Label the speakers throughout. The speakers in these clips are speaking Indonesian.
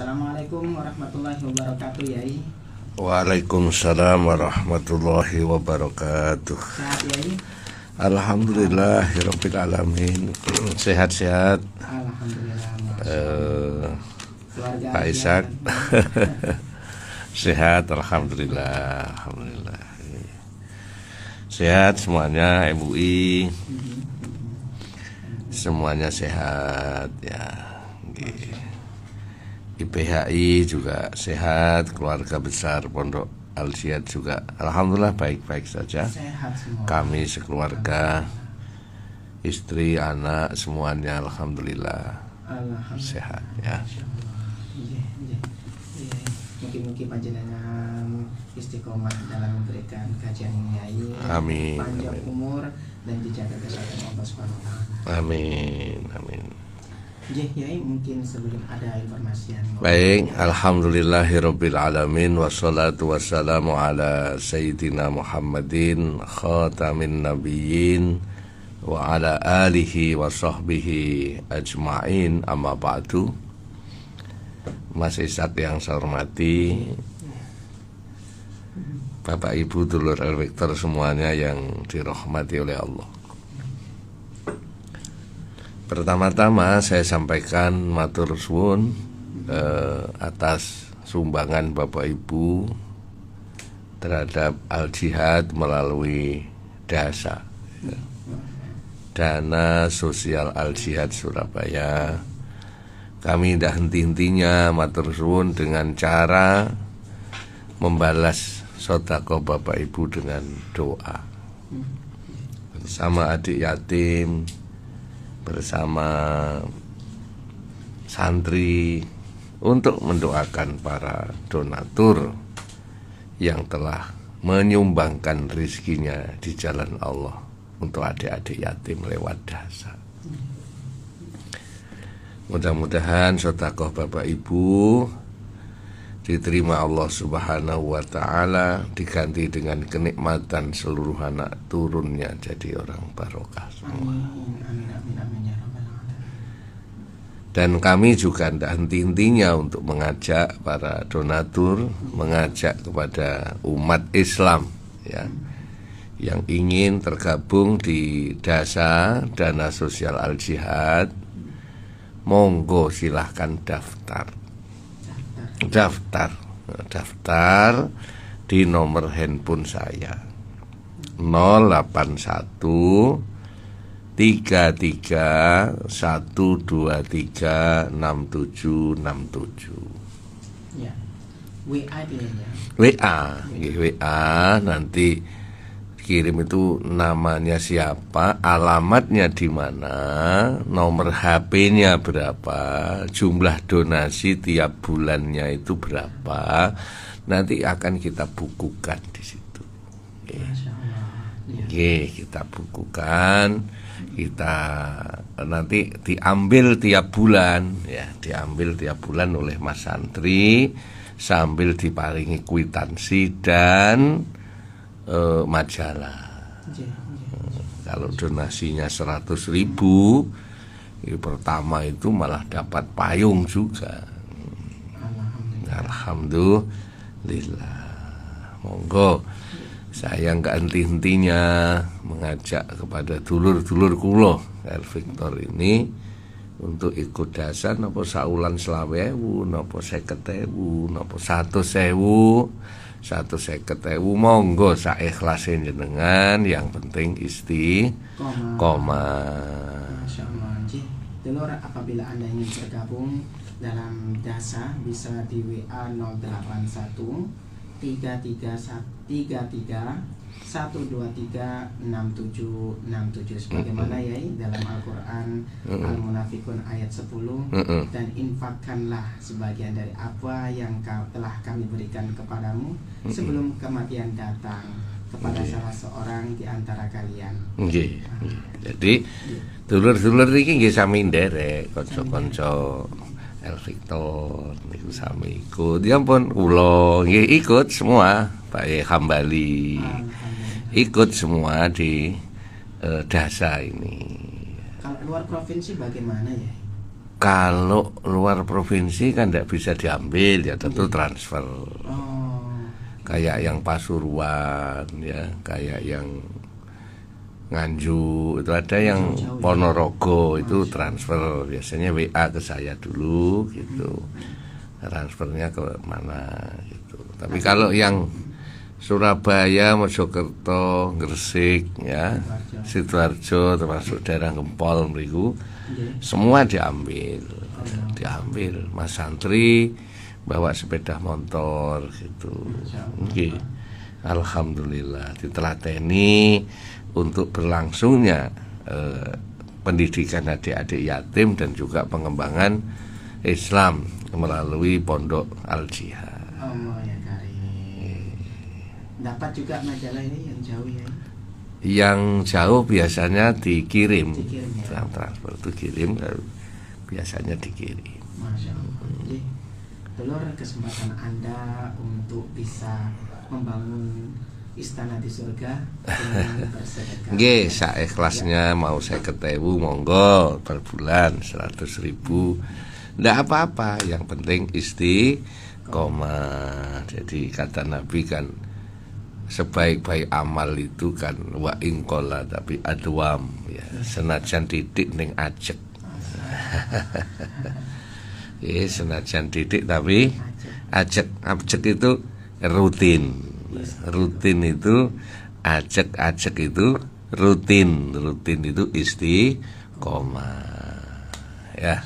Speaker 1: Assalamualaikum warahmatullahi wabarakatuh, Yai.
Speaker 2: Waalaikumsalam warahmatullahi wabarakatuh.
Speaker 1: Sehat, Yai?
Speaker 2: Alhamdulillahirabbil alamin. Sehat-sehat.
Speaker 1: Alhamdulillah.
Speaker 2: Pak Ishak. Sehat, alhamdulillah. Alhamdulillah. Sehat semuanya, MUI. Semuanya sehat ya. IPHI juga sehat, keluarga besar Pondok Al-Jihad juga alhamdulillah baik-baik saja.
Speaker 1: Sehat semua.
Speaker 2: Kami sekeluarga, istri, anak semuanya alhamdulillah sehat ya.
Speaker 1: Mungkin panjenengan istiqomah dalam memberikan kajian ini, Yai.
Speaker 2: Amin.
Speaker 1: Panjang umur dan dijaga kesehatan Allah Subhanahu wa taala.
Speaker 2: Amin. Amin.
Speaker 1: Yai, mungkin sebelum ada informasi yang
Speaker 2: Baik, alhamdulillahirabbil alamin wassalatu wassalamu ala sayyidina Muhammadin khatamin nabiyyin wa ala alihi wa sahbihi ajma'in, amma ba'du. Mas Ishak yang saya hormati, Bapak Ibu dulur Al-Victor semuanya yang dirahmati oleh Allah. Pertama-tama saya sampaikan matur suwun atas sumbangan Bapak Ibu terhadap Al-Jihad melalui DASA, Dana Sosial Al-Jihad Surabaya. Kami tidak henti-hentinya matur suwun dengan cara membalas sedekah Bapak Ibu dengan doa bersama adik yatim, bersama santri, untuk mendoakan para donatur yang telah menyumbangkan rizkinya di jalan Allah untuk adik-adik yatim lewat DASA. Mudah-mudahan sedekah Bapak Ibu diterima Allah Subhanahu wa taala, diganti dengan kenikmatan seluruh anak turunnya jadi orang barokah semua.
Speaker 1: Amin ya rabbal alamin.
Speaker 2: Dan kami juga tidak henti-hentinya untuk mengajak para donatur, mengajak kepada umat Islam ya, yang ingin tergabung di DASA, Dana Sosial Al-Jihad. Monggo silahkan daftar di nomor handphone saya 081 33 123 6767.
Speaker 1: Ya. WA dia ya.
Speaker 2: WA nanti kirim itu namanya siapa, alamatnya di mana, nomor HP-nya berapa, jumlah donasi tiap bulannya itu berapa, nanti akan kita bukukan di situ. Kita bukukan, kita nanti diambil tiap bulan ya, diambil tiap bulan oleh Mas Santri sambil diparingi kwitansi dan majalah. Kalau donasinya 100.000, pertama itu malah dapat payung juga. Alhamdulillah. Monggo, saya nggak henti-hentinya mengajak kepada dulur-dulur kula Al-Victor ini untuk ikut DASA, napa saulan 20.000, napa 50.000, napa 100.000, 150.000, monggo saikhlase jenengan, yang penting istiqomah.
Speaker 1: Masya Allah. Dulur, apabila Anda ingin bergabung dalam DASA bisa di WA 081 33 123 6767 sebagaimana ya dalam Al-Quran Al-Munafikun ayat 10. Dan infakkanlah sebagian dari apa yang telah kami berikan kepadamu sebelum kematian datang kepada salah seorang di antara kalian.
Speaker 2: Jadi dulur-dulur iki nggih sami nderek kanca-kanca Al-Victor niku sami ikut. Ya ampun, kula nggih ikut semua, Pak Hambali. Ikut semua di DASA ini.
Speaker 1: Kalau luar provinsi bagaimana ya?
Speaker 2: Kalau luar provinsi kan tidak bisa diambil, ya tentu transfer. Kayak yang Pasuruan, ya, kayak yang Nganjuk, itu ada yang Ponorogo itu transfer, biasanya WA ke saya dulu gitu, transfernya ke mana gitu. Tapi kalau yang Surabaya, Mojokerto, Gresik, ya, Sidoarjo, termasuk daerah Gempol, mriku, semua diambil. Mas santri bawa sepeda motor gitu. Okay. Alhamdulillah ditelateni untuk berlangsungnya pendidikan adik-adik yatim dan juga pengembangan Islam melalui Pondok Al-Jihad.
Speaker 1: Allah ya karim. Dapat juga majalah ini yang jauh ya?
Speaker 2: Yang jauh biasanya dikirim
Speaker 1: ya?
Speaker 2: Transfer itu kirim, biasanya dikirim.
Speaker 1: Masya Allah. Jadi, Dulur, kesempatan Anda untuk bisa membangun istana di surga dengan bersedekah.
Speaker 2: Nggih, sak ikhlasnya mau 50.000 monggo per bulan 100.000. Ndak apa-apa, yang penting istiqomah. Jadi kata Nabi kan sebaik-baik amal itu kan wa ingkola tapi adwam, ya, senajan titik ning ajek. Ya, senajan titik tapi ajek itu rutin. Rutin itu ajek itu rutin itu istiqomah, ya.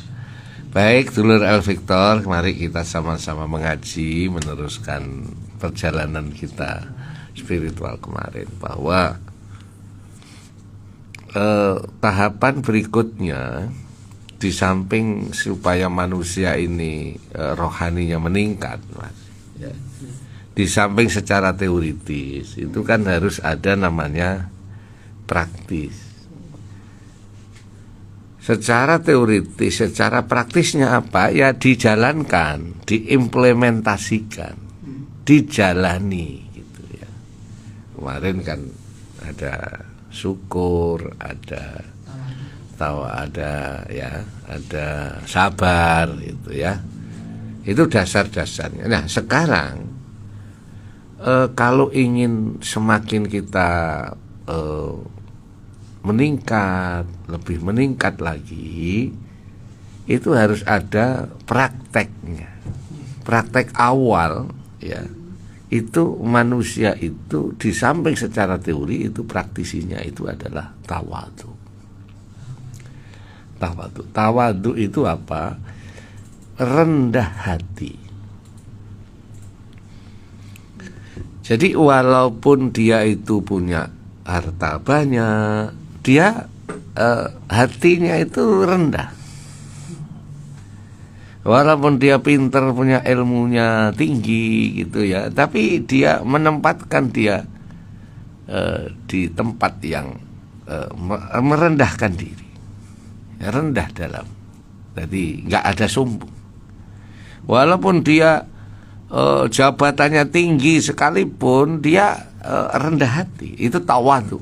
Speaker 2: Baik, dulur El Victor, mari kita sama-sama mengaji, meneruskan perjalanan kita spiritual kemarin, bahwa tahapan berikutnya di samping supaya manusia ini rohaninya meningkat, Mas, ya. Di samping secara teoritis itu kan harus ada namanya praktis. Secara teoritis, secara praktisnya apa? Ya dijalankan, diimplementasikan, dijalani gitu ya. Kemarin kan ada syukur, ada ya, ada sabar gitu ya. Itu dasar-dasarnya. Nah, sekarang kalau ingin semakin kita meningkat, lebih meningkat lagi, itu harus ada prakteknya. Praktek awal, ya, itu manusia itu di samping secara teori itu praktisinya itu adalah tawadhu. Tawadhu itu apa? Rendah hati. Jadi walaupun dia itu punya harta banyak, dia hatinya itu rendah. Walaupun dia pintar, punya ilmunya tinggi gitu ya, tapi dia menempatkan dia di tempat yang merendahkan diri, rendah dalam. Jadi nggak ada sombong. Walaupun dia jabatannya tinggi sekalipun, dia rendah hati. Itu tawadhu.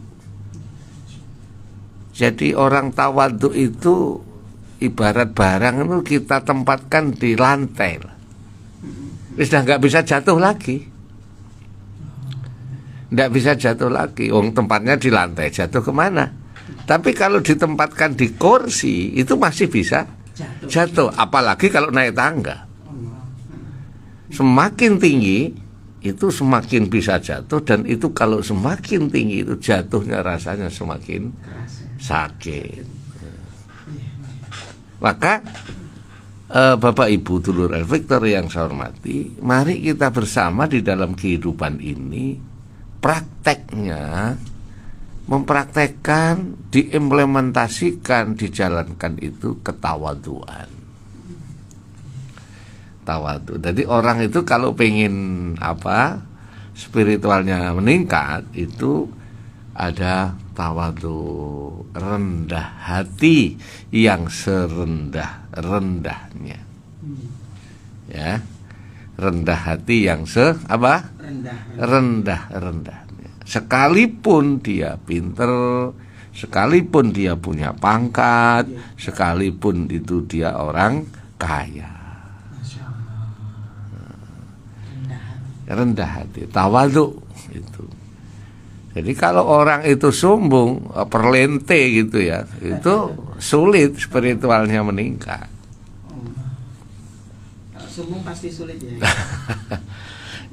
Speaker 2: Jadi orang tawadhu itu ibarat barang itu kita tempatkan di lantai, sudah nggak bisa jatuh lagi. Nggak bisa jatuh lagi. Tempatnya di lantai, jatuh kemana? Tapi kalau ditempatkan di kursi itu masih bisa jatuh. Apalagi kalau naik tangga. Semakin tinggi itu semakin bisa jatuh, dan itu kalau semakin tinggi itu jatuhnya rasanya semakin sakit. Maka Bapak Ibu dulur El Victor yang saya hormati, mari kita bersama di dalam kehidupan ini prakteknya, mempraktekkan, diimplementasikan, dijalankan itu ketawaduan. Tawadhu. Jadi orang itu kalau pengen spiritualnya meningkat, itu ada tawadhu, rendah hati yang serendah-rendahnya. Ya. Rendah hati yang rendah-rendahnya. Sekalipun dia pinter, sekalipun dia punya pangkat, sekalipun itu dia orang kaya.
Speaker 1: Masya Allah.
Speaker 2: Rendah hati, tawadhu itu. Jadi kalau orang itu sombong, perlente gitu ya, itu sulit spiritualnya meningkat.
Speaker 1: Kalau sombong pasti sulit ya.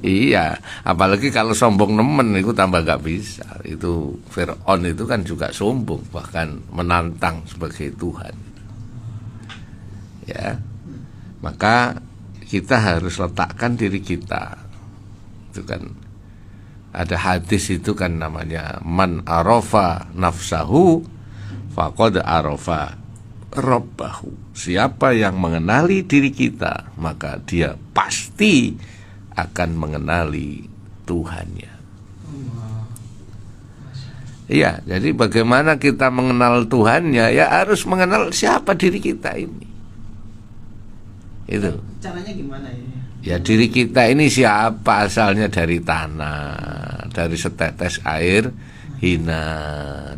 Speaker 2: Iya, apalagi kalau sombong nemen itu tambah gak bisa. Itu Fir'aun itu kan juga sombong, bahkan menantang sebagai Tuhan. Ya, maka kita harus letakkan diri kita. Itu kan ada hadis itu kan namanya man arafa nafsahu faqad arafa rabbahu. Siapa yang mengenali diri kita, maka dia pasti akan mengenali Tuhannya. Iya, jadi bagaimana kita mengenal Tuhannya? Ya harus mengenal siapa diri kita ini. Itu.
Speaker 1: Caranya gimana ya?
Speaker 2: Ya diri kita ini siapa, asalnya dari tanah, dari setetes air hina.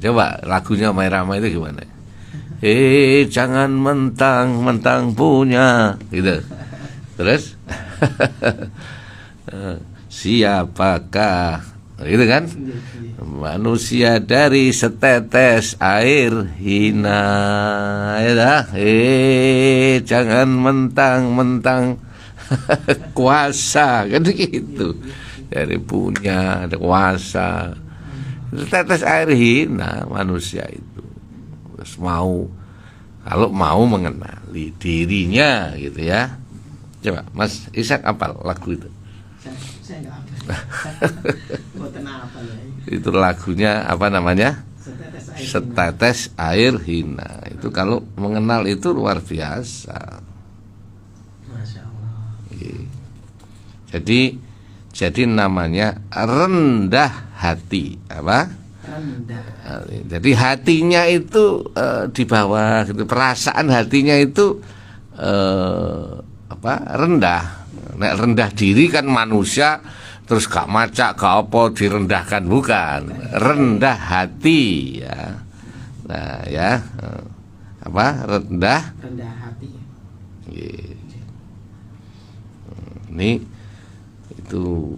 Speaker 2: Coba lagunya Mairama itu gimana? Jangan mentang-mentang punya, gitu. Terus siapakah, gitu kan? Manusia dari setetes air hina. Ya, jangan mentang-mentang kuasa, kan gitu. Dari punya, ada kuasa. Setetes air hina manusia itu. Terus kalau mau mengenali dirinya gitu ya. Coba Mas Ishak apal lagu itu?
Speaker 1: Saya nggak apa. Buatan apa ya?
Speaker 2: Itu lagunya apa namanya? Setetes air hina. Itu kalau mengenal itu luar biasa.
Speaker 1: Masya Allah.
Speaker 2: Jadi namanya rendah hati, apa?
Speaker 1: Rendah.
Speaker 2: Jadi hatinya itu di bawah, gitu. Perasaan hatinya itu rendah. Nek rendah diri kan manusia terus gak macak, gak apa direndahkan, bukan. Rendah hati ya. Nah ya, rendah
Speaker 1: hati.
Speaker 2: Ini itu,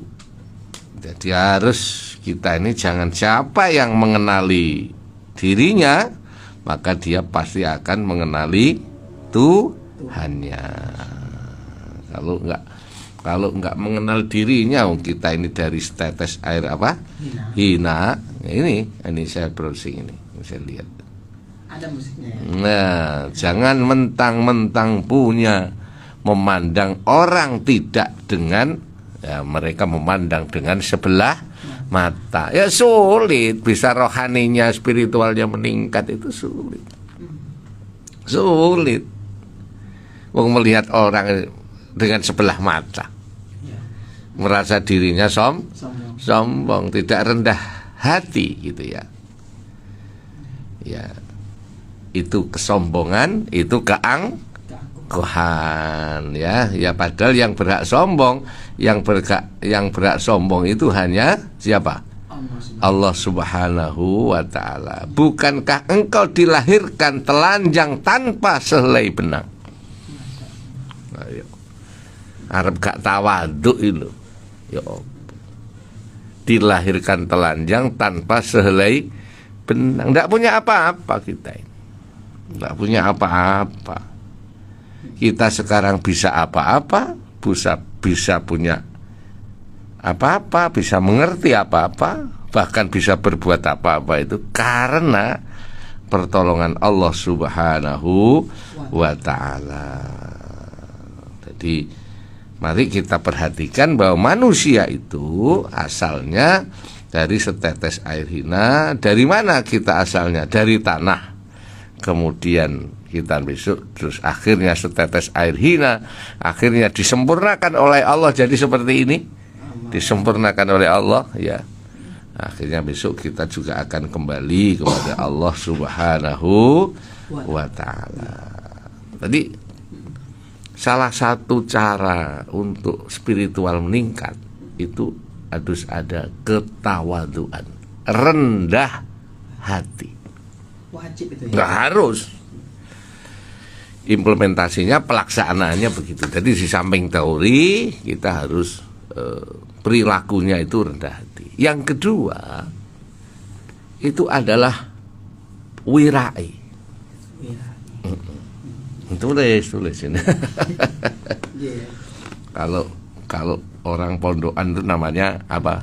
Speaker 2: jadi harus kita ini jangan, siapa yang mengenali dirinya maka dia pasti akan mengenali Tuhannya. Kalau enggak mengenal dirinya, kita ini dari setetes air hina. Ini saya browsing ini, saya lihat.
Speaker 1: Ada musiknya ya?
Speaker 2: Nah, jangan mentang-mentang punya, memandang orang tidak dengan, ya mereka memandang dengan sebelah mata. Ya sulit, bisa rohaninya, spiritualnya meningkat itu sulit. Sulit. Mau melihat orang dengan sebelah mata, merasa dirinya sombong, tidak rendah hati gitu ya. Ya, itu kesombongan, itu keangkuhan ya. Ya padahal yang berhak sombong, yang berhak sombong itu hanya siapa? Allah Subhanahu wa ta'ala. Bukankah engkau dilahirkan telanjang tanpa sehelai benang? Ayo. Arab gak tawaduk itu. Ya, dilahirkan telanjang tanpa sehelai benang. Tidak punya apa-apa kita ini. Tidak punya apa-apa. Kita sekarang bisa apa-apa, bisa punya apa-apa, bisa mengerti apa-apa, bahkan bisa berbuat apa-apa itu karena pertolongan Allah Subhanahu wa ta'ala. Jadi mari kita perhatikan bahwa manusia itu asalnya dari setetes air hina. Dari mana kita asalnya? Dari tanah. Kemudian kita besok terus akhirnya setetes air hina, akhirnya disempurnakan oleh Allah jadi seperti ini. Disempurnakan oleh Allah ya. Akhirnya besok kita juga akan kembali kepada Allah Subhanahu wa ta'ala. Tadi salah satu cara untuk spiritual meningkat itu harus ada ketawaduan, rendah hati.
Speaker 1: Wajib itu ya.
Speaker 2: Nggak harus. Implementasinya, pelaksanaannya begitu. Jadi di samping teori kita harus perilakunya itu rendah hati. Yang kedua itu adalah wirai. Tulis ini. Kalau orang pondokan itu namanya apa?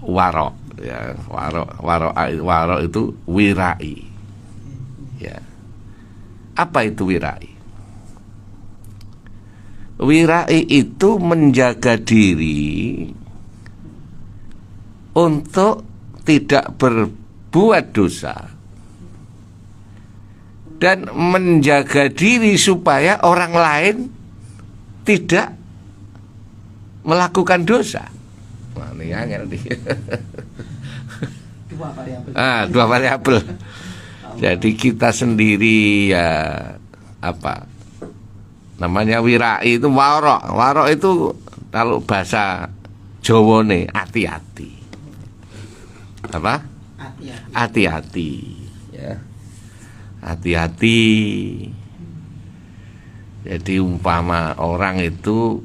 Speaker 2: Warok. Ya, warok itu wirai. Ya. Apa itu wirai? Wirai itu menjaga diri untuk tidak berbuat dosa dan menjaga diri supaya orang lain tidak melakukan dosa. Wah, ini angel nih. Dua variabel. Jadi kita sendiri ya apa namanya wirai itu warok. Warok itu kalau bahasa Jawa nih hati-hati. Apa? Hati-hati. Ya. Hati-hati. Jadi umpama orang itu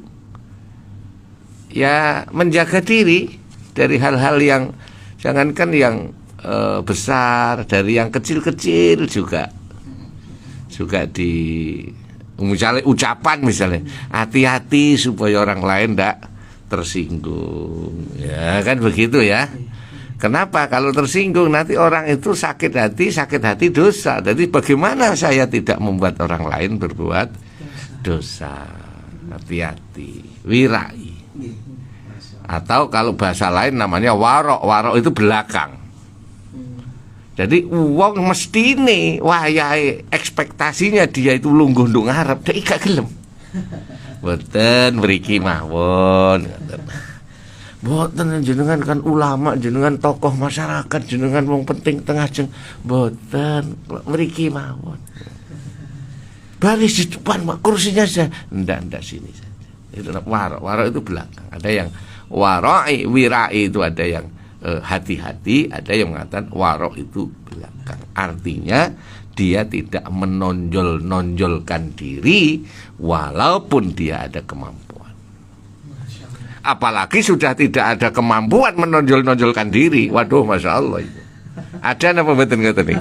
Speaker 2: ya menjaga diri dari hal-hal yang jangankan yang besar, dari yang kecil-kecil juga di misalnya ucapan misalnya hati-hati supaya orang lain tidak tersinggung, ya kan begitu ya. Kenapa? Kalau tersinggung nanti orang itu sakit hati dosa. Jadi bagaimana saya tidak membuat orang lain berbuat dosa? Hati-hati, wirai. Atau kalau bahasa lain namanya warok. Warok itu belakang. Jadi uang mesti nih wayahe ekspektasinya dia itu lungguh nduk ngarep dek gak gelem. Mboten mriki mawon. Mboten jenengan kan ulama, jenengan tokoh masyarakat, jenengan wong penting tengah jeng. Mboten mriki mawon. Baris di depan mak kursinya saja. Ndak sini saja. Itu warok. Warok itu belakang. Ada yang warai, wirai itu ada yang hati-hati, ada yang mengatakan warok itu belakang. Artinya dia tidak menonjolkan diri walaupun dia ada kemampuan. Apalagi sudah tidak ada kemampuan menonjolkan diri. Waduh, masya Allah itu. Ada apa betul kata nih?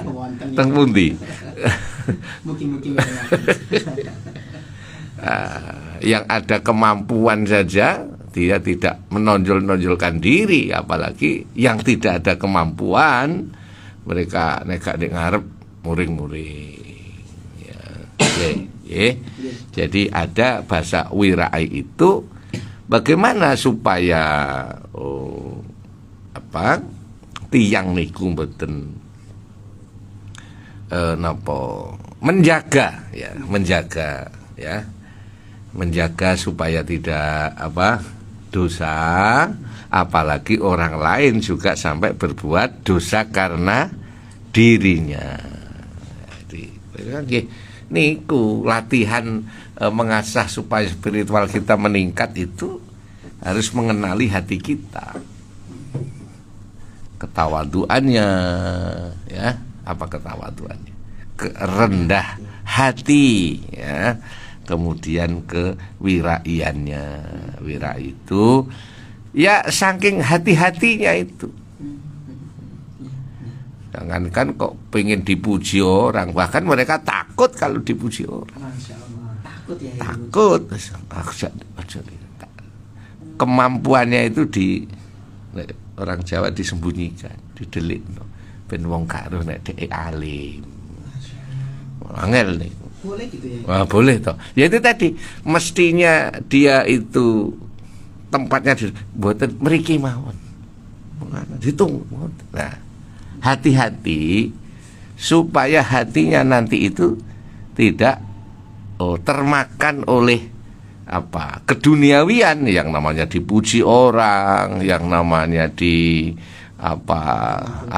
Speaker 2: Teng pundi? Yang ada kemampuan saja dia tidak menonjolkan diri, apalagi yang tidak ada kemampuan mereka nekak di ngarep muring-muring ya. Jadi ada bahasa wirai itu bagaimana supaya tiang niku mboten menjaga supaya tidak dosa, apalagi orang lain juga sampai berbuat dosa karena dirinya. Jadi niku latihan mengasah supaya spiritual kita meningkat itu harus mengenali hati kita, ketawaduannya, ya apa ketawaduannya, rendah hati, ya. Kemudian kewiraiannya. Wirai itu ya saking hati-hatinya itu. Jangankan kok pengen dipuji orang, bahkan mereka takut kalau dipuji orang. Takut. Kemampuannya itu orang Jawa disembunyikan, didelik. Ben wong karo nek dhek alim. Angel nih.
Speaker 1: Boleh gitu ya?
Speaker 2: Wah, boleh toh. Ya itu tadi, mestinya dia itu tempatnya buatan mriki mawon. Ditunggu. Nah, hati-hati supaya hatinya nanti itu tidak termakan oleh keduniawian, yang namanya dipuji orang, yang namanya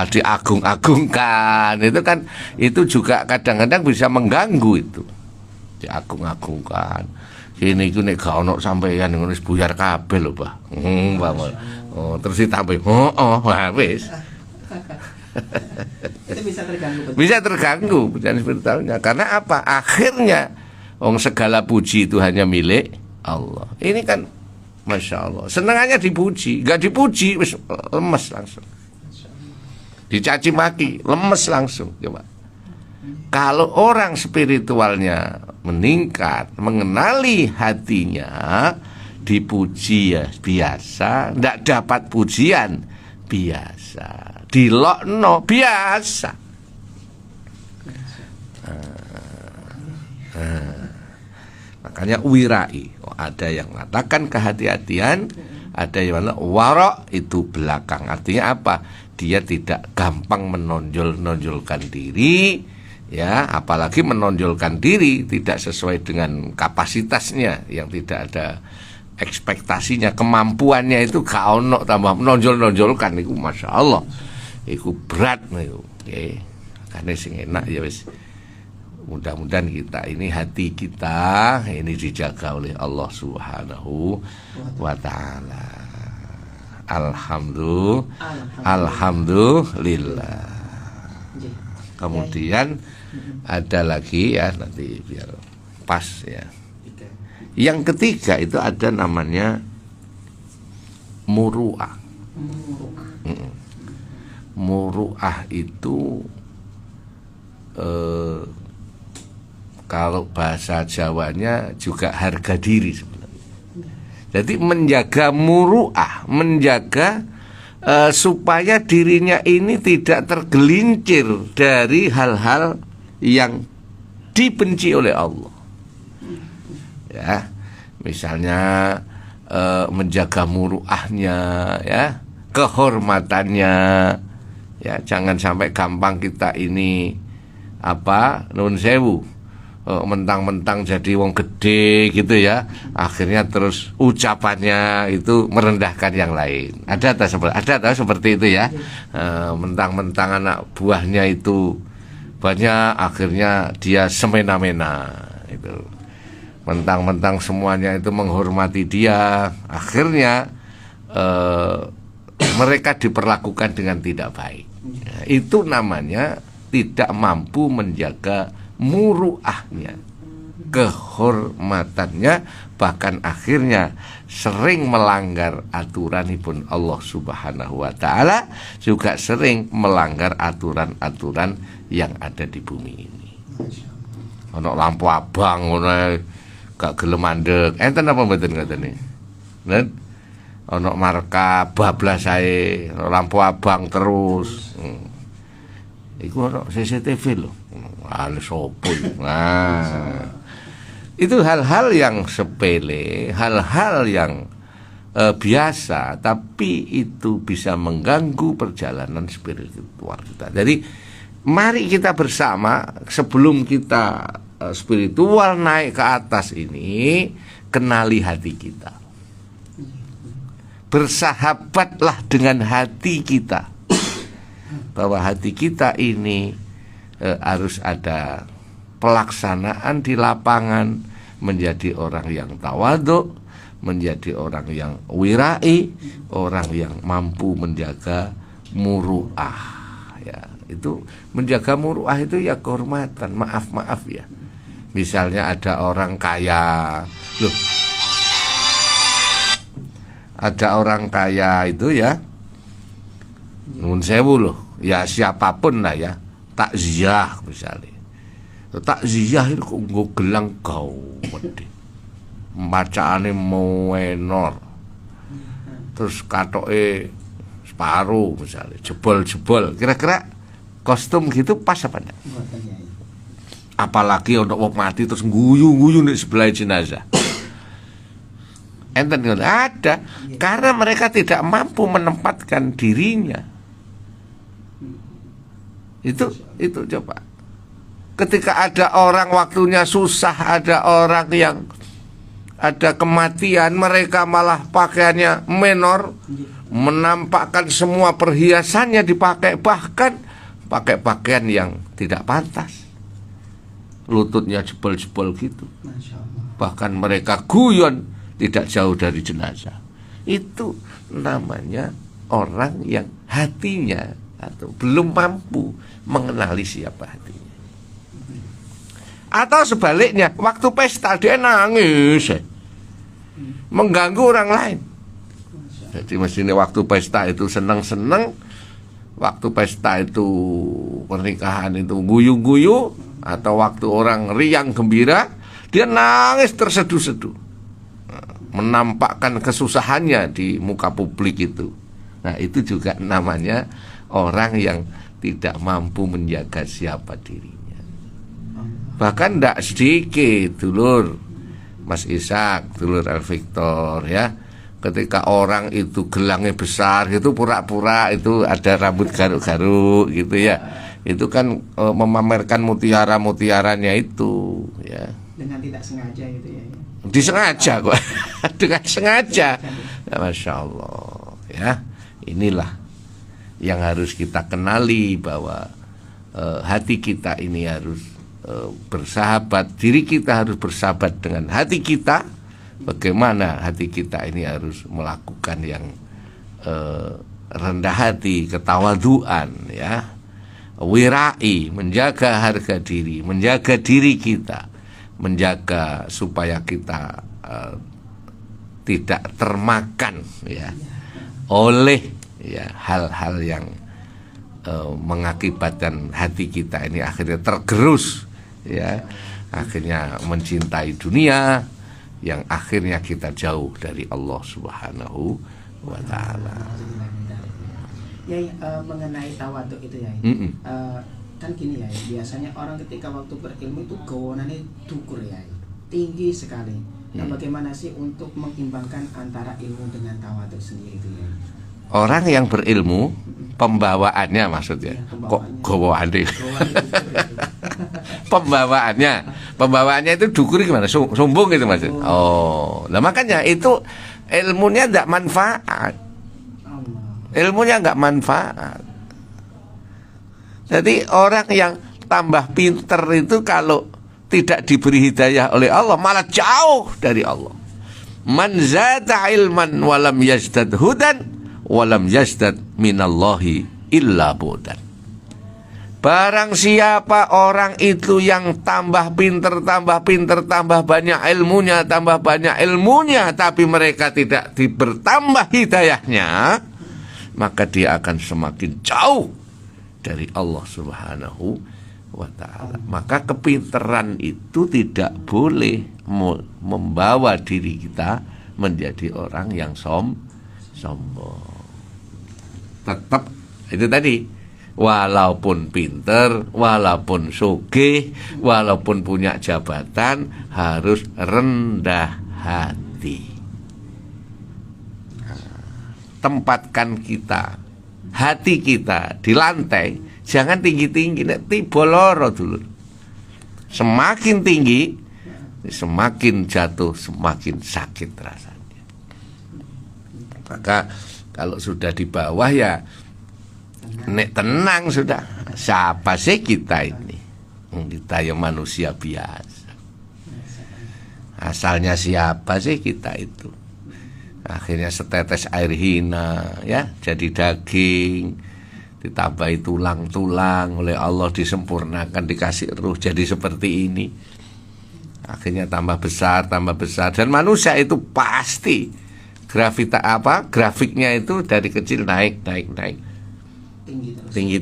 Speaker 2: diagung-agungkan. Itu kan itu juga kadang-kadang bisa mengganggu itu. Diagung-agungkan. Ini ku nek gak ono sampeyan ngono wis buyar kabeh lho, Pak. Terus ditambah wis.
Speaker 1: Berarti bisa terganggu.
Speaker 2: Bisa terganggu perjalanan spiritualnya. Karena apa? Akhirnya segala puji itu hanya milik Allah. Ini kan Masya Allah, senangannya dipuji, gak dipuji lemes langsung, dicaci maki lemes langsung. Coba kalau orang spiritualnya meningkat, mengenali hatinya, dipuji ya biasa, ndak dapat pujian biasa, dilokno biasa. Makanya wirai, ada yang mengatakan kehati-hatian, ada yang mana warok itu belakang. Artinya apa? Dia tidak gampang menonjolkan diri, ya, apalagi menonjolkan diri tidak sesuai dengan kapasitasnya, yang tidak ada ekspektasinya, kemampuannya itu gak ono tambah menonjolkan itu, Masya Allah, itu berat itu. Oke, karena sing enak ya wis. Mudah-mudahan kita ini, hati kita ini dijaga oleh Allah Subhanahu wa ta'ala. Alhamdulillah. Kemudian ada lagi ya, nanti biar pas ya. Yang ketiga itu ada namanya muru'ah. Muru'ah itu kalau bahasa Jawanya juga harga diri sebenarnya. Jadi menjaga muru'ah, menjaga supaya dirinya ini tidak tergelincir dari hal-hal yang dibenci oleh Allah. Ya, misalnya menjaga muru'ahnya, ya, kehormatannya, ya, jangan sampai gampang kita ini nun sewu, mentang-mentang jadi wong gede gitu ya, akhirnya terus ucapannya itu merendahkan yang lain. Ada tak seperti itu ya? Mentang-mentang anak buahnya itu banyak, akhirnya dia semena-mena itu. Mentang-mentang semuanya itu menghormati dia, akhirnya mereka diperlakukan dengan tidak baik. Itu namanya tidak mampu menjaga muru'ahnya, kehormatannya, bahkan akhirnya sering melanggar aturanipun Allah Subhanahu wa ta'ala, juga sering melanggar aturan-aturan yang ada di bumi ini. Ono lampu abang, ono gak gelem mandek, enten apa mboten ngoten iki? Nen ono marka bablas ae, lampu abang terus. Iku ono CCTV lho. Nah, itu hal-hal yang sepele, hal-hal yang biasa, tapi itu bisa mengganggu perjalanan spiritual kita. Jadi mari kita bersama, sebelum kita spiritual naik ke atas ini, kenali hati kita. Bersahabatlah dengan hati kita, bahwa hati kita ini harus ada pelaksanaan di lapangan, menjadi orang yang tawadhu, menjadi orang yang wirai, orang yang mampu menjaga muru'ah. Ya, itu menjaga muru'ah itu ya kehormatan, maaf ya. Misalnya ada orang kaya, loh, ada orang kaya itu ya, nun sewu loh, ya siapapun lah ya, takziah misalnya. Takziah itu kok nggo gelang kau mesti. Bacaane menor. Terus katoke separuh misalnya, jebol-jebol. Kira-kira kostum gitu pas apa enggak? Apalagi untuk wong mati terus guyu-guyu di sebelah jenazah. Enten ada, karena mereka tidak mampu menempatkan dirinya. Itu coba. Ketika ada orang waktunya susah, ada orang yang ada kematian, mereka malah pakaiannya menor, menampakkan semua perhiasannya dipakai, bahkan pakai pakaian yang tidak pantas, lututnya jebol-jebol gitu. Bahkan mereka guyon tidak jauh dari jenazah. Itu namanya orang yang hatinya atau belum mampu mengenali siapa hatinya. Atau sebaliknya, waktu pesta dia nangis, mengganggu orang lain. Jadi mestinya waktu pesta itu senang-senang, waktu pesta itu pernikahan itu guyu-guyu, atau waktu orang riang gembira, dia nangis terseduh-seduh, menampakkan kesusahannya di muka publik itu. Nah, itu juga namanya orang yang tidak mampu menjaga siapa dirinya. Bahkan tidak sedikit, dulur Mas Ishak, dulur El Victor, ya, ketika orang itu gelangnya besar gitu, pura-pura itu ada rambut garuk-garuk gitu ya, itu kan memamerkan mutiara-mutiaranya itu, ya,
Speaker 1: dengan tidak sengaja gitu ya.
Speaker 2: Disengaja kok. Dengan sengaja ya, Masya Allah, ya. Inilah yang harus kita kenali, bahwa hati kita ini harus bersahabat, diri kita harus bersahabat dengan hati kita. Bagaimana hati kita ini harus melakukan yang rendah hati, ketawaduan, ya, wirai, menjaga harga diri, menjaga diri kita, menjaga supaya kita tidak termakan, ya, oleh, ya, hal-hal yang mengakibatkan hati kita ini akhirnya tergerus, ya, akhirnya mencintai dunia, yang akhirnya kita jauh dari Allah Subhanahu wa Ta'ala.
Speaker 1: Ya, mengenai tawaduk itu ya, kan gini ya, biasanya orang ketika waktu berilmu itu gawanannya dukur ya, tinggi sekali. Nah, bagaimana sih untuk mengimbangkan antara ilmu dengan tawaduk sendiri itu ya?
Speaker 2: Orang yang berilmu, pembawaannya maksudnya,
Speaker 1: Ya,
Speaker 2: kok gawane? Pembawaannya itu dukur gimana? Sombong gitu maksudnya. Oh, nah makanya itu ilmunya tidak manfaat. Ilmunya nggak manfaat. Jadi orang yang tambah pinter itu kalau tidak diberi hidayah oleh Allah malah jauh dari Allah. Man zada ilman walam yazdad hudan walam yazdad minallahi illa budan. Barang siapa orang itu yang tambah pinter, tambah banyak ilmunya, tapi mereka tidak bertambah hidayahnya, maka dia akan semakin jauh dari Allah Subhanahu wa Ta'ala. Maka kepinteran itu tidak boleh membawa diri kita menjadi orang yang sombong. Tetap itu tadi, walaupun pinter, walaupun sugih, walaupun punya jabatan, harus rendah hati. Tempatkan hati kita di lantai, jangan tinggi-tinggi, nek tiba loro dulu. Semakin tinggi, semakin jatuh, semakin sakit rasanya. Maka kalau sudah di bawah ya nek tenang sudah. Siapa sih kita ini? Kita yang manusia biasa. Asalnya siapa sih kita itu? Akhirnya setetes air hina, ya, jadi daging, ditambahi tulang-tulang, oleh Allah disempurnakan, dikasih ruh, jadi seperti ini. Akhirnya tambah besar, dan manusia itu pasti grafiknya itu dari kecil naik. Tinggi.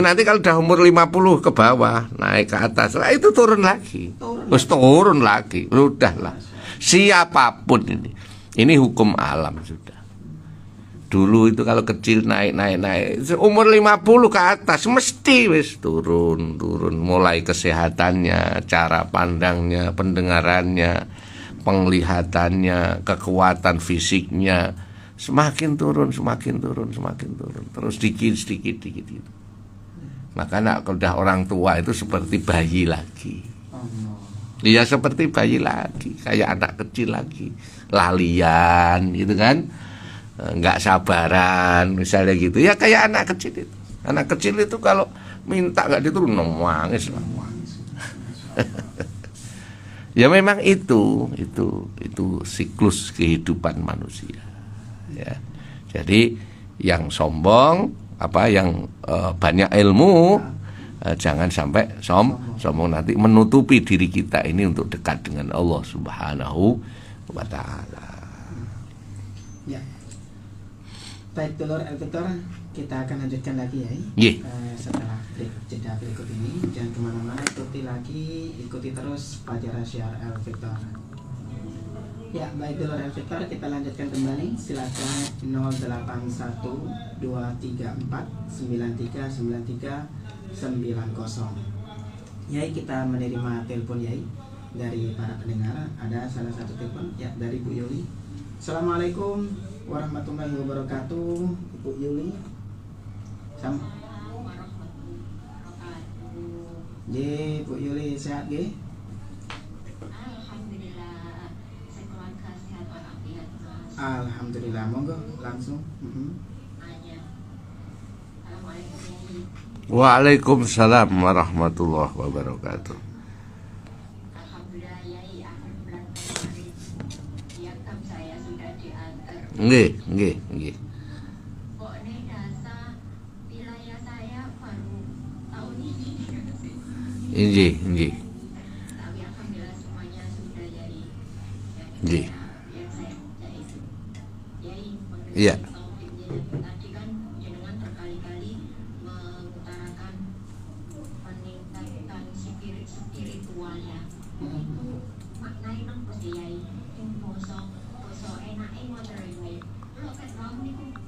Speaker 2: Nanti kalau udah umur 50 ke bawah, naik ke atas, lah itu turun lagi. Turun lagi. Udahlah. Siapapun ini hukum alam sudah. Dulu itu kalau kecil naik. Umur 50 ke atas mesti wis turun. Mulai kesehatannya, cara pandangnya, pendengarannya, penglihatannya, kekuatan fisiknya semakin turun. Terus sedikit gitu. Maka udah orang tua itu seperti bayi lagi. Dia seperti bayi lagi, kayak anak kecil lagi, lalian gitu kan, nggak sabaran misalnya gitu. Ya kayak anak kecil itu. Anak kecil itu kalau minta nggak diturun, nangis lah. Ya memang itu siklus kehidupan manusia. Ya. Jadi yang sombong banyak ilmu, jangan sampai sombong nanti menutupi diri kita ini untuk dekat dengan Allah Subhanahu wa taala.
Speaker 1: Ya. Baik dulur Victor, kita akan lanjutkan lagi ya. Setelah jeda berikut ini, jangan kemana-mana, ikuti terus Fajar Syiar El Victor. Ya, baik dulur El Victor, kita lanjutkan kembali. Silakan 081234939390. Yai, kita menerima telepon Yai dari para pendengar. Ada salah satu telepon ya dari Bu Yuli. Assalamualaikum warahmatullahi wabarakatuh, Bu Yuli. Bu Yuli sehat ge? Alhamdulillah, monggo langsung.
Speaker 2: Waalaikumsalam warahmatullahi wabarakatuh.
Speaker 3: Alhamdulillah Yai, akhir bulan kemarin piagam saya sudah diantar.
Speaker 2: Nggih.
Speaker 3: Kok nih dasa wilayah saya baru tahun ini.
Speaker 2: Nggih.
Speaker 3: Tapi alhamdulillah semuanya sudah Yai.
Speaker 2: Nggih.
Speaker 3: Yang saya baca itu Yai mengenai
Speaker 2: Iya.
Speaker 3: tadi kan jenengan berkali-kali mengutarakan meningkatkan spiritual ya. Itu maknanya nang pasti Yai yang poso enake ngoten Yai. Lho kan wong niku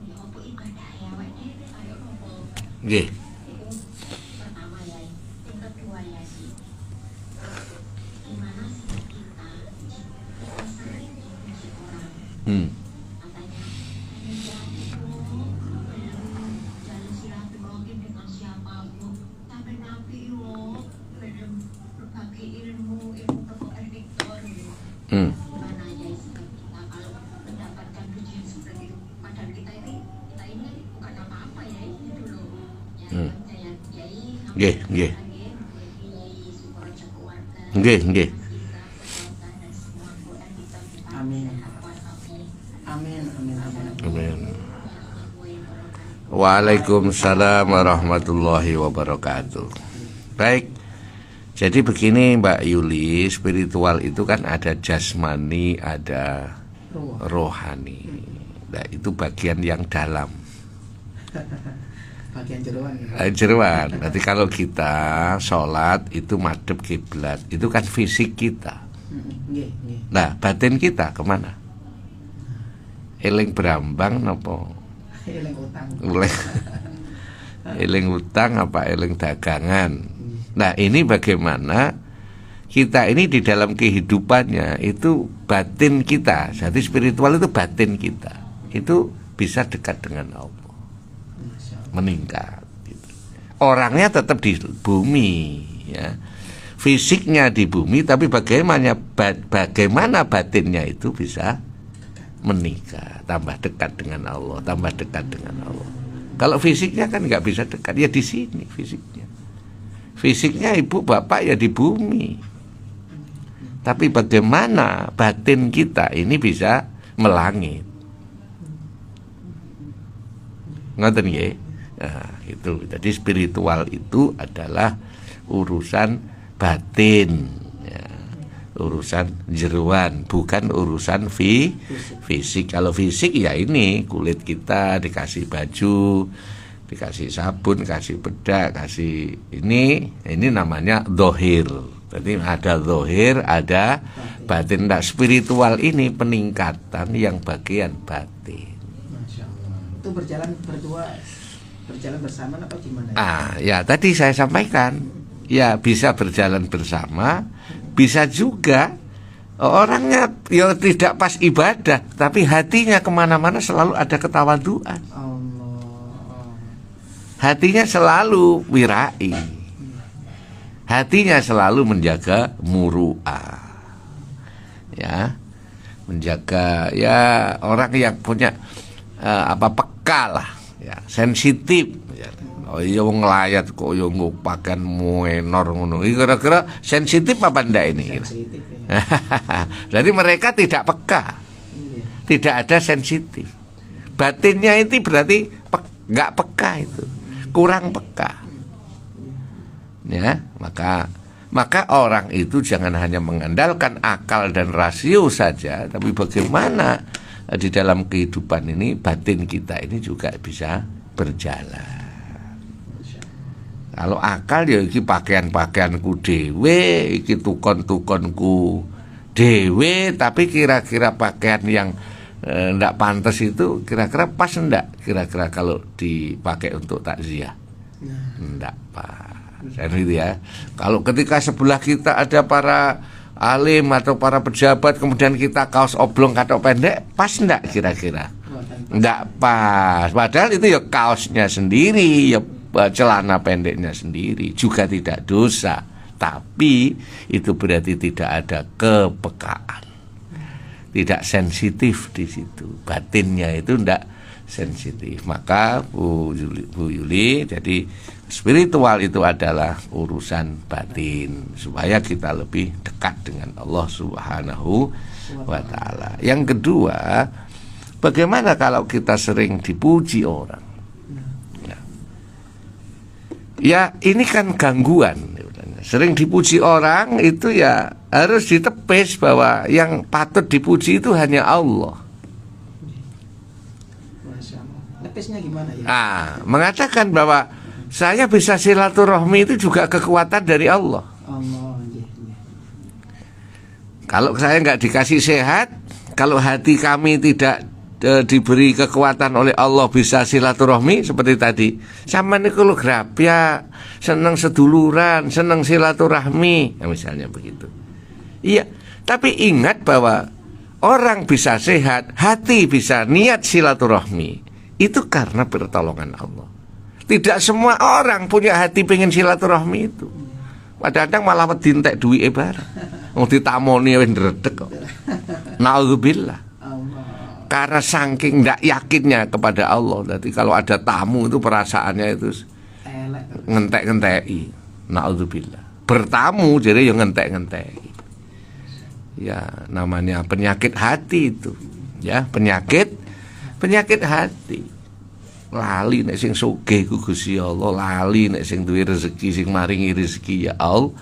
Speaker 3: ya apa ibadah ya wae ayo nopo.
Speaker 2: Nggih.
Speaker 3: Itu pertama Yai. Yang kedua ya sih. Gimana sih kita sering dipuji orang. Katanya jalan silaturahim dengan siapapun, tapi Nabi yo berbagi ilmu tentang Victor. Gimana ya sikap kita kalau mendapatkan pujian seperti itu? Padahal kita ini bukan apa-apa ya itu loh. Ya saya
Speaker 2: Nggih.
Speaker 3: Sukorejo keluarga.
Speaker 2: Nggih.
Speaker 3: Dan semua Quran kita
Speaker 1: Amin.
Speaker 3: Amin.
Speaker 2: Amin. Waalaikumsalam warahmatullahi wabarakatuh. Baik. Jadi begini Mbak Yuli, spiritual itu kan ada jasmani, ada rohani. Nah, itu bagian yang dalam.
Speaker 1: Bagian jeroan ya.
Speaker 2: Jeroan. Nanti kalau kita sholat itu madhep kiblat, itu kan fisik kita.
Speaker 1: Nggih.
Speaker 2: Nah, batin kita kemana? Eling berambang nopo?
Speaker 1: Eling utang.
Speaker 2: Eling utang apa eling dagangan? Nah, ini bagaimana kita ini di dalam kehidupannya itu batin kita. Jadi spiritual itu batin kita. Itu bisa dekat dengan Allah, meningkat gitu. Orangnya tetap di bumi ya. Fisiknya di bumi, tapi bagaimana batinnya itu bisa meningkat, tambah dekat dengan Allah, tambah dekat dengan Allah. Kalau fisiknya kan nggak bisa dekat, ya di sini fisiknya. Fisiknya ibu bapak ya di bumi. Tapi bagaimana batin kita ini bisa melangit. Ngoten nggih? Nah, itu. Jadi spiritual itu adalah urusan batin ya. Urusan jeruan, bukan urusan fisik. Kalau fisik ya ini kulit kita dikasih baju, dikasih sabun, kasih bedak, kasih ini namanya dohir. Jadi ada dohir, ada batin. Nah, spiritual ini peningkatan yang bagian batin.
Speaker 1: Masya Allah. Itu berjalan bersama apa gimana?
Speaker 2: Ya tadi saya sampaikan. Ya bisa berjalan bersama, bisa juga orangnya ya tidak pas ibadah, tapi hatinya kemana-mana selalu ada ketawaduan. Hatinya selalu wirai, hatinya selalu menjaga muru'ah, ya, menjaga ya orang yang punya peka lah, ya, sensitif. Ya. Oh iya wong nglayat kok yo pakaian muenor ngono. Iki kira-kira sensitif apa ndak ini?
Speaker 1: Sensitif ya.
Speaker 2: Jadi mereka tidak peka. Tidak ada sensitif. Batinnya itu berarti peka. nggak peka itu, kurang peka. Ya, maka orang itu jangan hanya mengandalkan akal dan rasio saja, tapi bagaimana di dalam kehidupan ini batin kita ini juga bisa berjalan. Kalau akal ya iki pakaian-pakaianku dhewe, iki tukon-tukonku dhewe, tapi kira-kira pakaian yang ndak pantas itu kira-kira pas ndak? Kira-kira kalau dipakai untuk takziah. Ndak pas. Dan gitu ya. Kalau ketika sebelah kita ada para alim atau para pejabat, kemudian kita kaos oblong katok pendek, pas ndak kira-kira? Ndak pas. Padahal itu ya kaosnya sendiri, ya celana pendeknya sendiri, juga tidak dosa. Tapi itu berarti tidak ada kepekaan, tidak sensitif di situ. Batinnya itu ndak sensitif. Maka Bu Yuli, jadi spiritual itu adalah urusan batin, supaya kita lebih dekat dengan Allah Subhanahu wa ta'ala. Yang kedua, bagaimana kalau kita sering dipuji orang? Ya ini kan gangguan. Sering dipuji orang itu ya harus ditepis bahwa yang patut dipuji itu hanya Allah.
Speaker 1: Tepisnya gimana ya?
Speaker 2: Mengatakan bahwa saya bisa silaturahmi itu juga kekuatan dari Allah. Kalau saya nggak dikasih sehat, kalau hati kami tidak diberi kekuatan oleh Allah bisa silaturahmi seperti tadi. Sama niku lho grapya, seneng seduluran, seneng silaturahmi, ya, misalnya begitu. Iya, tapi ingat bahwa orang bisa sehat, hati bisa niat silaturahmi, itu karena pertolongan Allah. Tidak semua orang punya hati pengen silaturahmi itu. Kadang-kadang malah medintek duwike bareng. Wong ditamoni wis ndredeg kok. Nauzubillah. Karena saking ndak yakinnya kepada Allah. Jadi kalau ada tamu itu perasaannya itu ngentek-ngenteki. Nauzubillah. Bertamu jadi yang ngentek-ngenteki. Ya, namanya penyakit hati itu. Ya, penyakit hati. Lali nek sing sugih ku Gusti Allah, lali nek sing duwe rezeki, sing maringi rezeki ya Allah.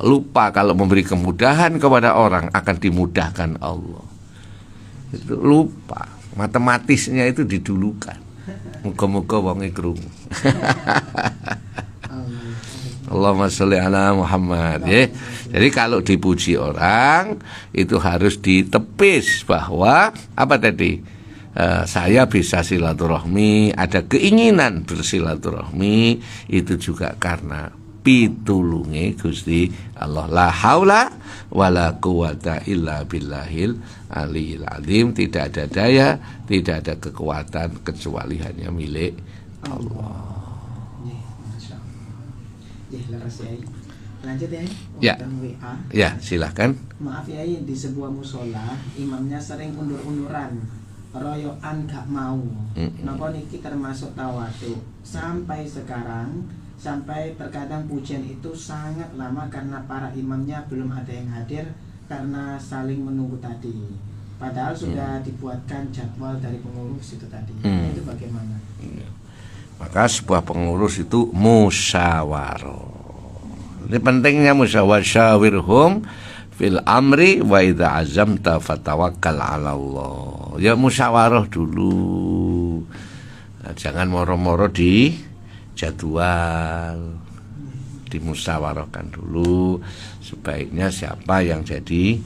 Speaker 2: Lupa kalau memberi kemudahan kepada orang akan dimudahkan Allah. Itu lupa, matematisnya itu didulukan. Muga-muga wonge krungu. Allahumma sholli ala Muhammad ya. Jadi kalau dipuji orang itu harus ditepis bahwa apa tadi? Saya bisa silaturahmi, ada keinginan bersilaturahmi, itu juga karena pitulunge Gusti Allah. La haula wala quwata illa billahil aliyil azim. Tidak ada daya, tidak ada kekuatan kecuali hanya milik Allah.
Speaker 1: Lanjut
Speaker 2: ya.
Speaker 1: WA.
Speaker 2: Ya, silahkan.
Speaker 1: Maaf ya, di sebuah musola imamnya sering undur-unduran, royoan gak mau. Napa niki termasuk tawadu? Sampai sekarang, sampai terkadang pujian itu sangat lama karena para imamnya belum ada yang hadir karena saling menunggu tadi. Padahal sudah dibuatkan jadwal dari pengurus itu tadi. Itu bagaimana?
Speaker 2: Maka sebuah pengurus itu musyawarah. Ini pentingnya musyawarah, syawirhum fil amri wa idza azamta fatawakkal 'ala Allah. Ya musyawarah dulu. Jangan moro-moro di jadwal. Dimusyawarahkan dulu sebaiknya siapa yang jadi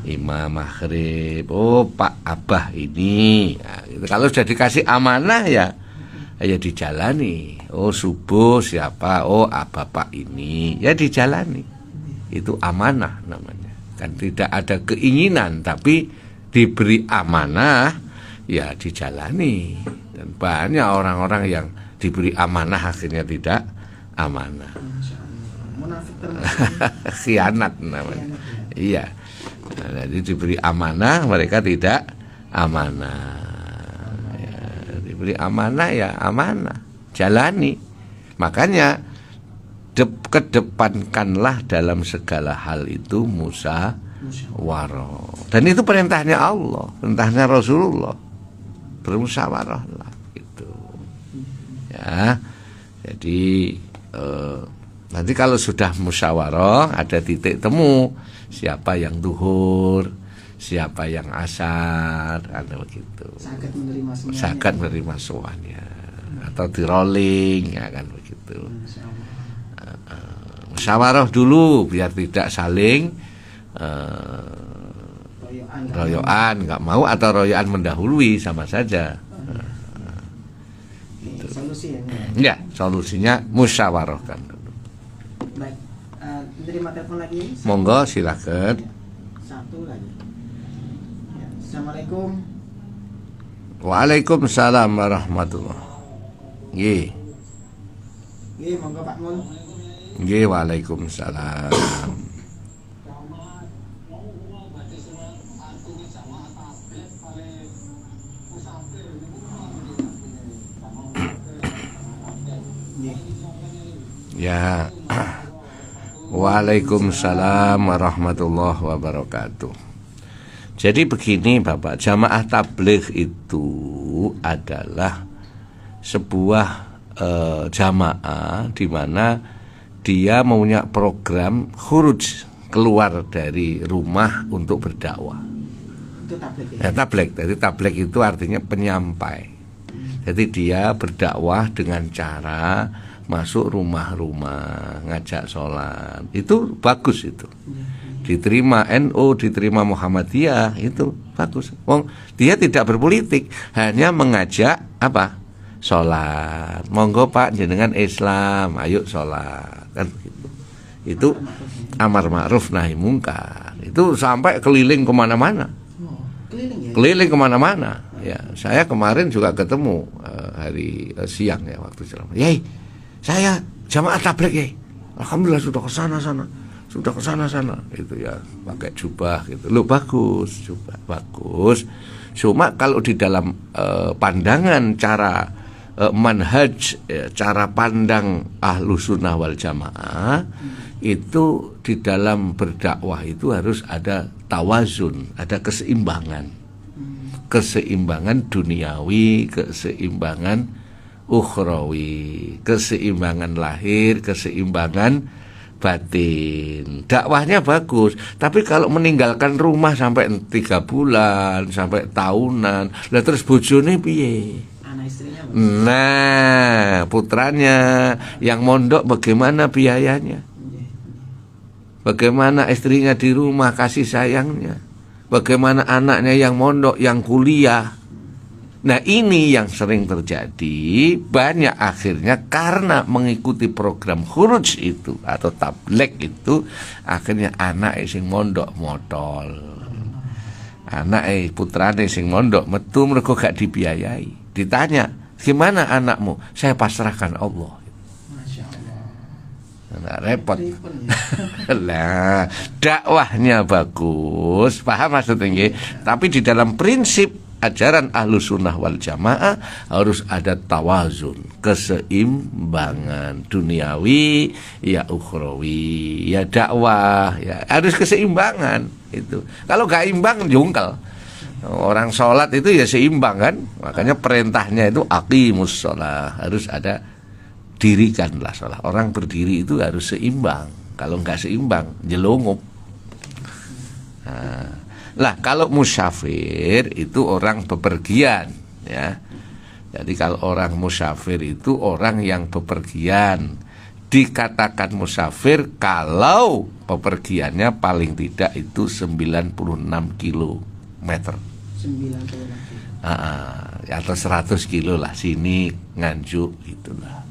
Speaker 2: imam maghrib. Oh, Pak Abah ini. Nah, gitu. Kalau sudah dikasih amanah ya dijalani. Oh, subuh siapa? Oh, Bapak ini. Ya dijalani. Itu amanah namanya. Kan tidak ada keinginan tapi diberi amanah ya dijalani. Dan banyak orang-orang yang diberi amanah akhirnya tidak amanah. Khianat namanya. Iya. Nah, jadi diberi amanah mereka tidak amanah. Ya, diberi amanah ya amanah. Jalani. Makanya kedepankanlah dalam segala hal itu musyawarah. Dan itu perintahnya Allah, perintahnya Rasulullah. Bermusyawarahlah gitu. ya. Jadi nanti kalau sudah musyawarah ada titik temu siapa yang duhur, siapa yang asar, kan begitu.
Speaker 1: Saged menerima semuanya.
Speaker 2: Saged menerima semuanya atau di rolling ya kan begitu. Musyawarah dulu biar tidak saling royoan nggak mau atau royoan mendahului sama saja.
Speaker 1: Solusi ya.
Speaker 2: Ya, solusinya musyawarahkan dulu.
Speaker 1: Baik, menerima telepon lagi.
Speaker 2: Monggo silakan.
Speaker 1: Satu lagi. Ya. Assalamualaikum.
Speaker 2: Waalaikumsalam warahmatullah. Nggih.
Speaker 1: Nggih, monggo Pak Mun.
Speaker 2: Nggih, waalaikumsalam. Ya. Waalaikumsalam warahmatullahi wabarakatuh. Jadi begini Bapak, jamaah tabligh itu adalah sebuah jamaah di mana dia punya program khuruj, keluar dari rumah untuk berdakwah.
Speaker 1: Itu tabligh.
Speaker 2: Ya, tabligh. Jadi tabligh itu artinya penyampai. Jadi dia berdakwah dengan cara masuk rumah-rumah, ngajak sholat. Itu bagus itu. Diterima NU, diterima Muhammadiyah, itu bagus. Wong dia tidak berpolitik, hanya mengajak apa? Sholat. Monggo Pak jenengan Islam, ayo sholat. Kan begitu. Itu amar ma'ruf nahi mungkar. Itu sampai keliling kemana-mana.
Speaker 1: Keliling ya.
Speaker 2: Keliling kemana-mana. Ya, saya kemarin juga ketemu hari siang ya waktu ceramah. Yai, saya jamaah tabligh ya. Alhamdulillah sudah ke sana-sana. Sudah ke sana-sana itu ya, pakai jubah gitu. Loh bagus, jubah bagus. Cuma kalau di dalam pandangan cara manhaj, cara pandang Ahlus Sunnah wal Jamaah, itu di dalam berdakwah itu harus ada tawazun, ada keseimbangan. Keseimbangan duniawi, keseimbangan ukhrawi, keseimbangan lahir, keseimbangan batin. Dakwahnya bagus, tapi kalau meninggalkan rumah sampai 3 bulan, sampai tahunan, lah terus bojone piye?
Speaker 1: Anak istrinya.
Speaker 2: Nah, putranya yang mondok bagaimana biayanya? Bagaimana istrinya di rumah kasih sayangnya? Bagaimana anaknya yang mondok, yang kuliah? Nah ini yang sering terjadi. Banyak akhirnya karena mengikuti program khuruj itu atau tabligh itu, akhirnya anak sing mondok motol, anak putrane sing mondok metu mergo gak dibiayai. Ditanya, gimana anakmu? Saya pasrahkan Allah.
Speaker 1: Masya Allah.
Speaker 2: Nah, repot. Lah, dakwahnya bagus, paham maksudnya nggih? Tapi di dalam prinsip ajaran Ahlus Sunnah wal Jamaah harus ada tawazun, keseimbangan duniawi ya ukhrawi, ya dakwah, ya harus keseimbangan itu. Kalau gak imbang jungkel. Orang sholat itu ya seimbang kan, makanya perintahnya itu aqimus sholat, harus ada, dirikanlah sholat. Orang berdiri itu harus seimbang. Kalau nggak seimbang jelungup. Nah, kalau musafir itu orang bepergian ya. Jadi kalau orang musafir itu orang yang bepergian. Dikatakan musafir kalau bepergiannya paling tidak itu 96 kilometer.
Speaker 1: 96
Speaker 2: Atau 100 kilo lah, sini Nganjuk itulah.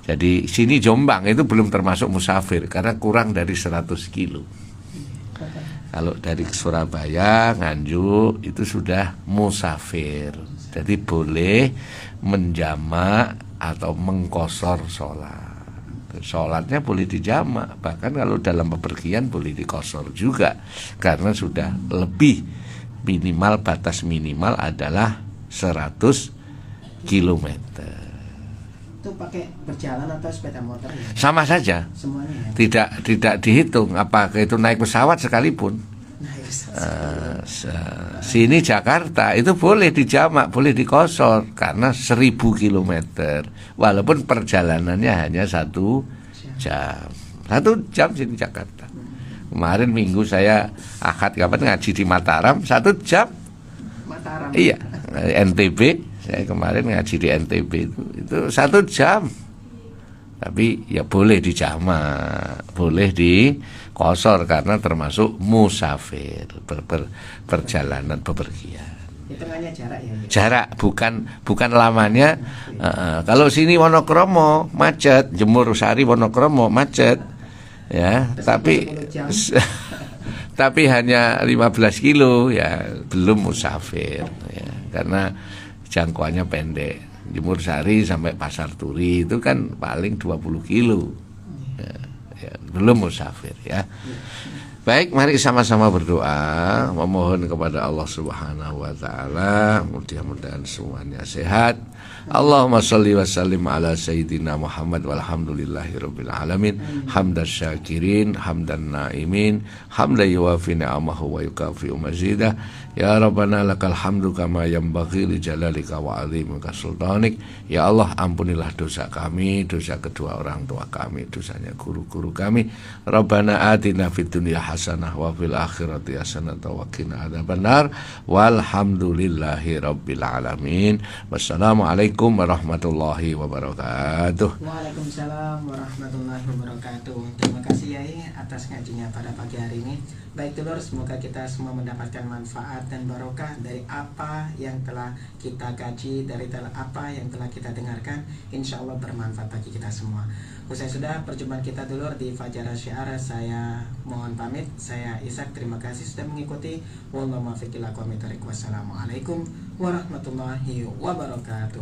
Speaker 2: Jadi sini Jombang itu belum termasuk musafir karena kurang dari 100 kilo. Kalau dari Surabaya Nganjuk itu sudah musafir. Jadi boleh menjamak atau mengkosor sholat. Sholatnya boleh dijamak, bahkan kalau dalam bepergian boleh dikosor juga, karena sudah lebih, minimal batas minimal adalah 100 km.
Speaker 1: Itu pakai berjalan atau sepeda motor ya?
Speaker 2: Sama saja.
Speaker 1: Semuanya ya?
Speaker 2: Tidak dihitung apa itu naik pesawat sekalipun.
Speaker 1: Naik
Speaker 2: Sini Jakarta itu boleh dijamak, boleh dikosor karena 1000 kilometer, walaupun perjalanannya hanya 1 jam. 1 jam sini Jakarta. Kemarin Minggu saya Ahad kapan ngaji di Mataram 1 jam.
Speaker 1: Mataram.
Speaker 2: Iya, NTB. Saya kemarin ngaji di NTB itu 1 jam. Tapi ya boleh dijamak, boleh dikosor karena termasuk musafir, perjalanan bepergian.
Speaker 1: Hitungannya jarak ya.
Speaker 2: Jarak bukan lamanya. Kalau sini Wonokromo macet, Jemur Sari Wonokromo macet, ya. Tapi hanya 15 kilo ya belum musafir, ya, karena jangkauannya pendek. Jemur Sari sampai Pasar Turi itu kan paling 20 kilo, ya, belum musafir, ya. Baik, mari sama-sama berdoa memohon kepada Allah Subhanahu wa taala, mudah-mudahan semuanya sehat. Allahumma shalli wa sallim ala sayyidina Muhammad walhamdulillahirabbil alamin, hamdan syakirin, hamdan naimin, hamdan yuwafi ni'amahu wa yukafi mazidah. Ya Rabbana lakal hamdu kama yanbaghi li jalalika wa 'azimika sultanik. Ya Allah, ampunilah dosa kami, dosa kedua orang tua kami, dosanya guru-guru kami. Rabbana atina fid dunya hasanah wa fil akhirati hasanah wa qina adzabannar. Walhamdulillahi rabbil alamin. Wassalamualaikum warahmatullahi wabarakatuh.
Speaker 1: Waalaikumsalam warahmatullahi wabarakatuh. Terima kasih Yai atas ngajinya pada pagi hari ini. Baik dulur, semoga kita semua mendapatkan manfaat dan barokah dari apa yang telah kita kaji, dari apa yang telah kita dengarkan. Insya Allah bermanfaat bagi kita semua. Usai sudah perjumpaan kita dulur di Fajar Syiar, saya mohon pamit. Saya Ishak, terima kasih sudah mengikuti. Wassalamualaikum warahmatullahi wabarakatuh.